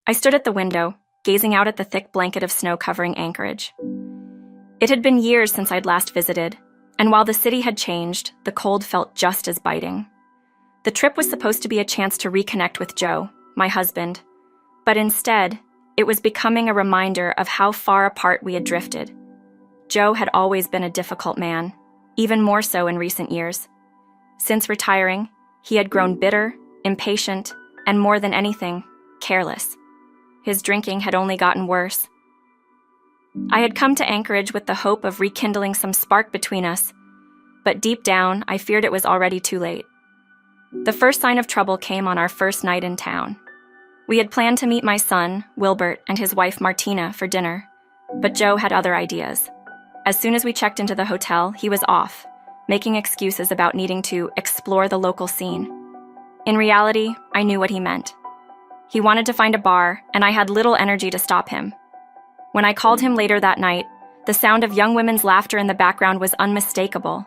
I stood at the window, gazing out at the thick blanket of snow covering Anchorage. It had been years since I'd last visited, and while the city had changed, the cold felt just as biting. The trip was supposed to be a chance to reconnect with Joe, my husband, but instead, it was becoming a reminder of how far apart we had drifted. Joe had always been a difficult man, even more so in recent years. Since retiring, he had grown bitter, impatient, and more than anything, careless. His drinking had only gotten worse. I had come to Anchorage with the hope of rekindling some spark between us, but deep down, I feared it was already too late. The first sign of trouble came on our first night in town. We had planned to meet my son, Wilbert, and his wife, Martina, for dinner, but Joe had other ideas. As soon as we checked into the hotel, he was off, making excuses about needing to explore the local scene. In reality, I knew what he meant. He wanted to find a bar, and I had little energy to stop him. When I called him later that night, the sound of young women's laughter in the background was unmistakable.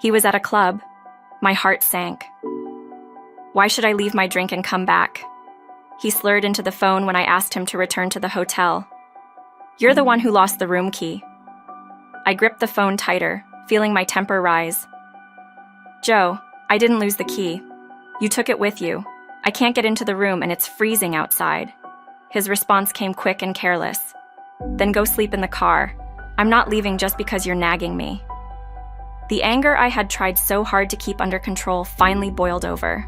He was at a club. My heart sank. Why should I leave my drink and come back? He slurred into the phone when I asked him to return to the hotel. "You're the one who lost the room key." I gripped the phone tighter, feeling my temper rise. "Joe, I didn't lose the key. You took it with you. I can't get into the room and it's freezing outside." His response came quick and careless. "Then go sleep in the car. I'm not leaving just because you're nagging me." The anger I had tried so hard to keep under control finally boiled over.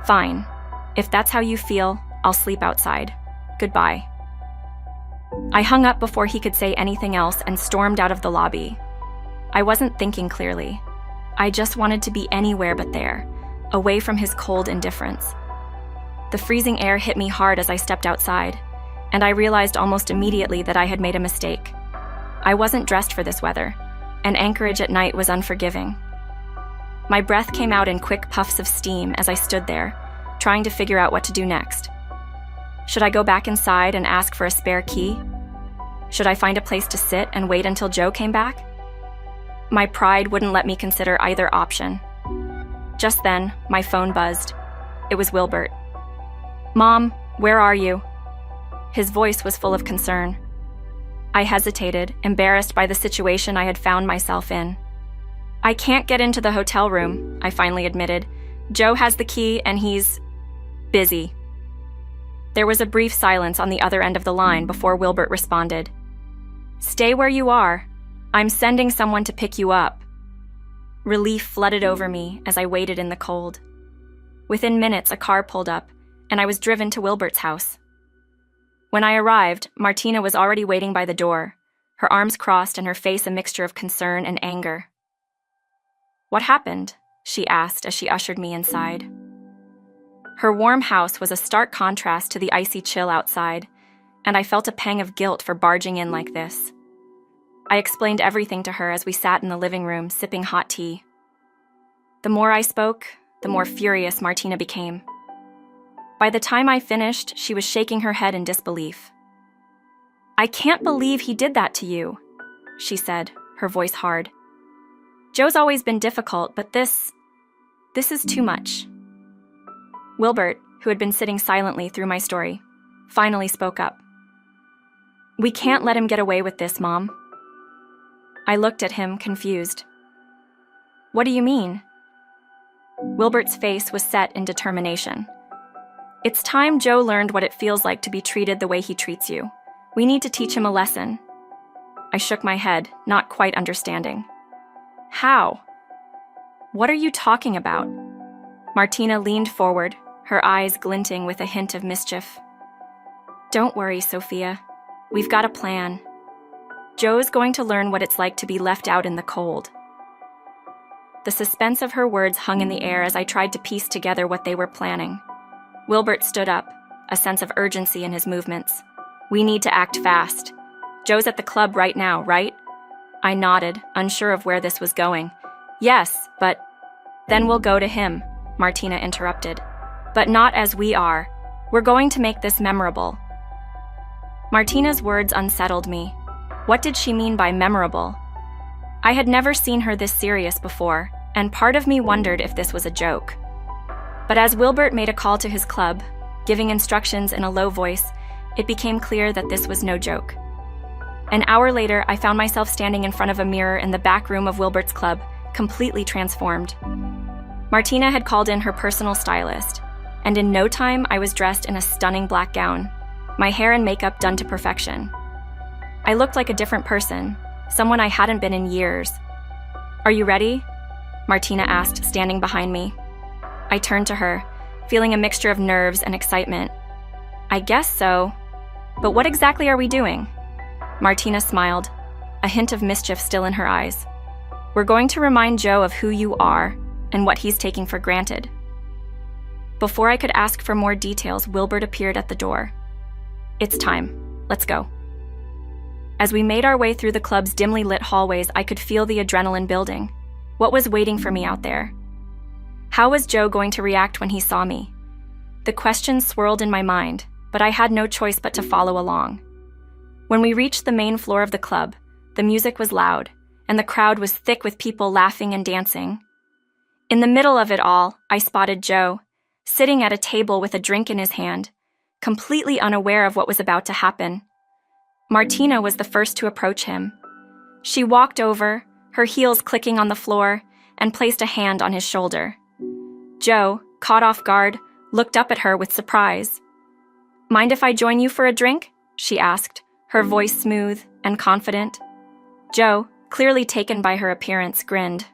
"Fine. If that's how you feel, I'll sleep outside. Goodbye." I hung up before he could say anything else and stormed out of the lobby. I wasn't thinking clearly. I just wanted to be anywhere but there, away from his cold indifference. The freezing air hit me hard as I stepped outside, and I realized almost immediately that I had made a mistake. I wasn't dressed for this weather, and Anchorage at night was unforgiving. My breath came out in quick puffs of steam as I stood there, trying to figure out what to do next. Should I go back inside and ask for a spare key? Should I find a place to sit and wait until Joe came back? My pride wouldn't let me consider either option. Just then, my phone buzzed. It was Wilbert. "Mom, where are you?" His voice was full of concern. I hesitated, embarrassed by the situation I had found myself in. "I can't get into the hotel room," I finally admitted. "Joe has the key and he's busy." There was a brief silence on the other end of the line before Wilbert responded. "Stay where you are. I'm sending someone to pick you up." Relief flooded over me as I waited in the cold. Within minutes, a car pulled up, and I was driven to Wilbert's house. When I arrived, Martina was already waiting by the door, her arms crossed and her face a mixture of concern and anger. "What happened?" she asked as she ushered me inside. Her warm house was a stark contrast to the icy chill outside, and I felt a pang of guilt for barging in like this. I explained everything to her as we sat in the living room, sipping hot tea. The more I spoke, the more furious Martina became. By the time I finished, she was shaking her head in disbelief. "I can't believe he did that to you," she said, her voice hard. "Joe's always been difficult, but this is too much." Wilbert, who had been sitting silently through my story, finally spoke up. "We can't let him get away with this, Mom." I looked at him, confused. "What do you mean?" Wilbert's face was set in determination. "It's time Joe learned what it feels like to be treated the way he treats you. We need to teach him a lesson." I shook my head, not quite understanding. "How? What are you talking about?" Martina leaned forward, her eyes glinting with a hint of mischief. "Don't worry, Sophia. We've got a plan. Joe's going to learn what it's like to be left out in the cold." The suspense of her words hung in the air as I tried to piece together what they were planning. Wilbert stood up, a sense of urgency in his movements. "We need to act fast. Joe's at the club right now, right?" I nodded, unsure of where this was going. "Yes, but..." "Then we'll go to him," Martina interrupted. "But not as we are. We're going to make this memorable." Martina's words unsettled me. What did she mean by memorable? I had never seen her this serious before, and part of me wondered if this was a joke. But as Wilbert made a call to his club, giving instructions in a low voice, it became clear that this was no joke. An hour later, I found myself standing in front of a mirror in the back room of Wilbert's club, completely transformed. Martina had called in her personal stylist, and in no time I was dressed in a stunning black gown, my hair and makeup done to perfection. I looked like a different person, someone I hadn't been in years. "Are you ready?" Martina asked, standing behind me. I turned to her, feeling a mixture of nerves and excitement. "I guess so. But what exactly are we doing?" Martina smiled, a hint of mischief still in her eyes. "We're going to remind Joe of who you are and what he's taking for granted." Before I could ask for more details, Wilbert appeared at the door. "It's time. Let's go." As we made our way through the club's dimly lit hallways, I could feel the adrenaline building. What was waiting for me out there? How was Joe going to react when he saw me? The questions swirled in my mind, but I had no choice but to follow along. When we reached the main floor of the club, the music was loud, and the crowd was thick with people laughing and dancing. In the middle of it all, I spotted Joe, sitting at a table with a drink in his hand, completely unaware of what was about to happen. Martina was the first to approach him. She walked over, her heels clicking on the floor, and placed a hand on his shoulder. Joe, caught off guard, looked up at her with surprise. "Mind if I join you for a drink?" she asked, her voice smooth and confident. Joe, clearly taken by her appearance, grinned.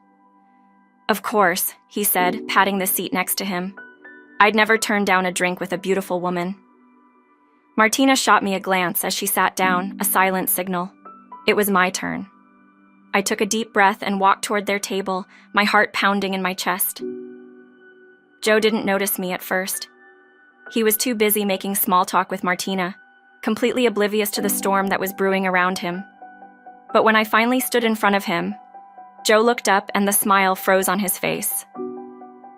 "Of course," he said, patting the seat next to him. "I'd never turn down a drink with a beautiful woman." Martina shot me a glance as she sat down, a silent signal. It was my turn. I took a deep breath and walked toward their table, my heart pounding in my chest. Joe didn't notice me at first. He was too busy making small talk with Martina, completely oblivious to the storm that was brewing around him. But when I finally stood in front of him, Joe looked up and the smile froze on his face.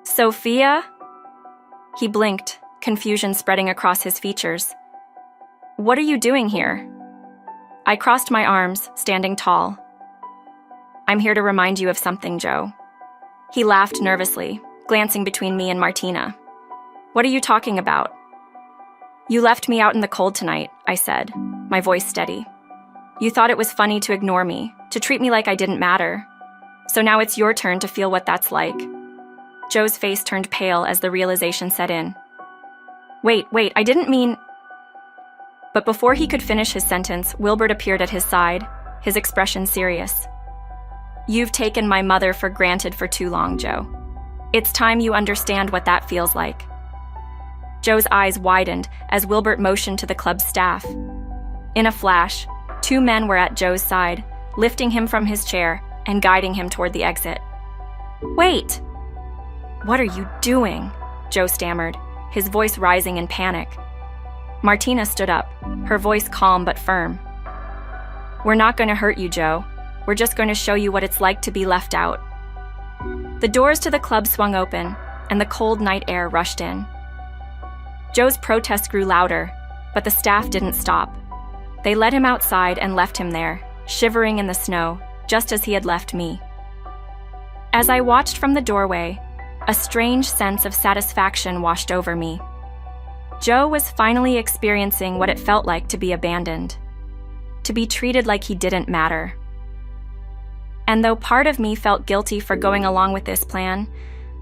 "Sophia?" He blinked, confusion spreading across his features. "What are you doing here?" I crossed my arms, standing tall. "I'm here to remind you of something, Joe." He laughed nervously, glancing between me and Martina. "What are you talking about?" "You left me out in the cold tonight," I said, my voice steady. "You thought it was funny to ignore me, to treat me like I didn't matter. So now it's your turn to feel what that's like." Joe's face turned pale as the realization set in. Wait, I didn't mean..." But before he could finish his sentence, Wilbert appeared at his side, his expression serious. "You've taken my mother for granted for too long, Joe. It's time you understand what that feels like." Joe's eyes widened as Wilbert motioned to the club's staff. In a flash, 2 men were at Joe's side, lifting him from his chair and guiding him toward the exit. "Wait!" "What are you doing?" Joe stammered, his voice rising in panic. Martina stood up, her voice calm but firm. "We're not going to hurt you, Joe. We're just going to show you what it's like to be left out." The doors to the club swung open, and the cold night air rushed in. Joe's protest grew louder, but the staff didn't stop. They led him outside and left him there, shivering in the snow, just as he had left me. As I watched from the doorway, a strange sense of satisfaction washed over me. Joe was finally experiencing what it felt like to be abandoned, to be treated like he didn't matter. And though part of me felt guilty for going along with this plan,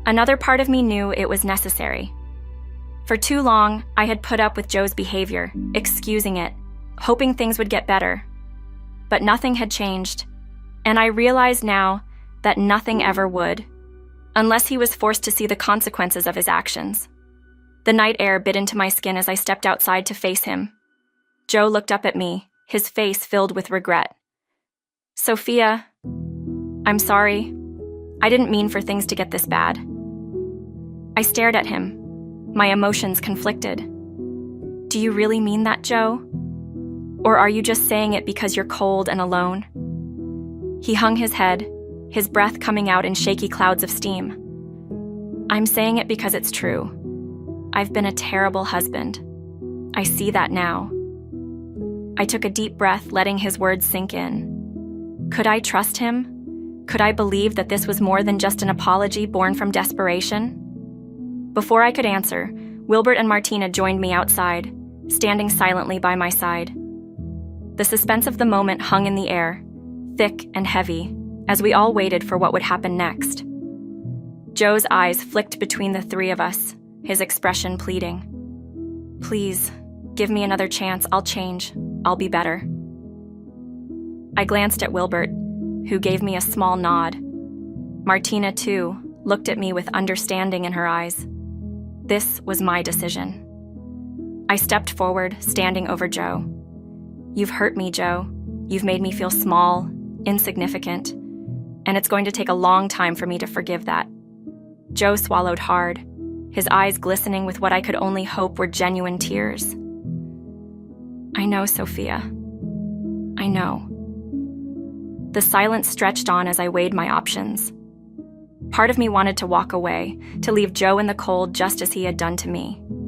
another part of me knew it was necessary. For too long, I had put up with Joe's behavior, excusing it, hoping things would get better. But nothing had changed, and I realized now that nothing ever would, unless he was forced to see the consequences of his actions. The night air bit into my skin as I stepped outside to face him. Joe looked up at me, his face filled with regret. "Sophia, I'm sorry. I didn't mean for things to get this bad." I stared at him, my emotions conflicted. "Do you really mean that, Joe? Or are you just saying it because you're cold and alone?" He hung his head, his breath coming out in shaky clouds of steam. "I'm saying it because it's true. I've been a terrible husband. I see that now." I took a deep breath, letting his words sink in. Could I trust him? Could I believe that this was more than just an apology born from desperation? Before I could answer, Wilbert and Martina joined me outside, standing silently by my side. The suspense of the moment hung in the air, thick and heavy, as we all waited for what would happen next. Joe's eyes flicked between the three of us, his expression pleading. "Please, give me another chance. I'll change. I'll be better." I glanced at Wilbert, who gave me a small nod. Martina, too, looked at me with understanding in her eyes. This was my decision. I stepped forward, standing over Joe. "You've hurt me, Joe. You've made me feel small, insignificant, and it's going to take a long time for me to forgive that." Joe swallowed hard, his eyes glistening with what I could only hope were genuine tears. "I know, Sophia. I know." The silence stretched on as I weighed my options. Part of me wanted to walk away, to leave Joe in the cold just as he had done to me.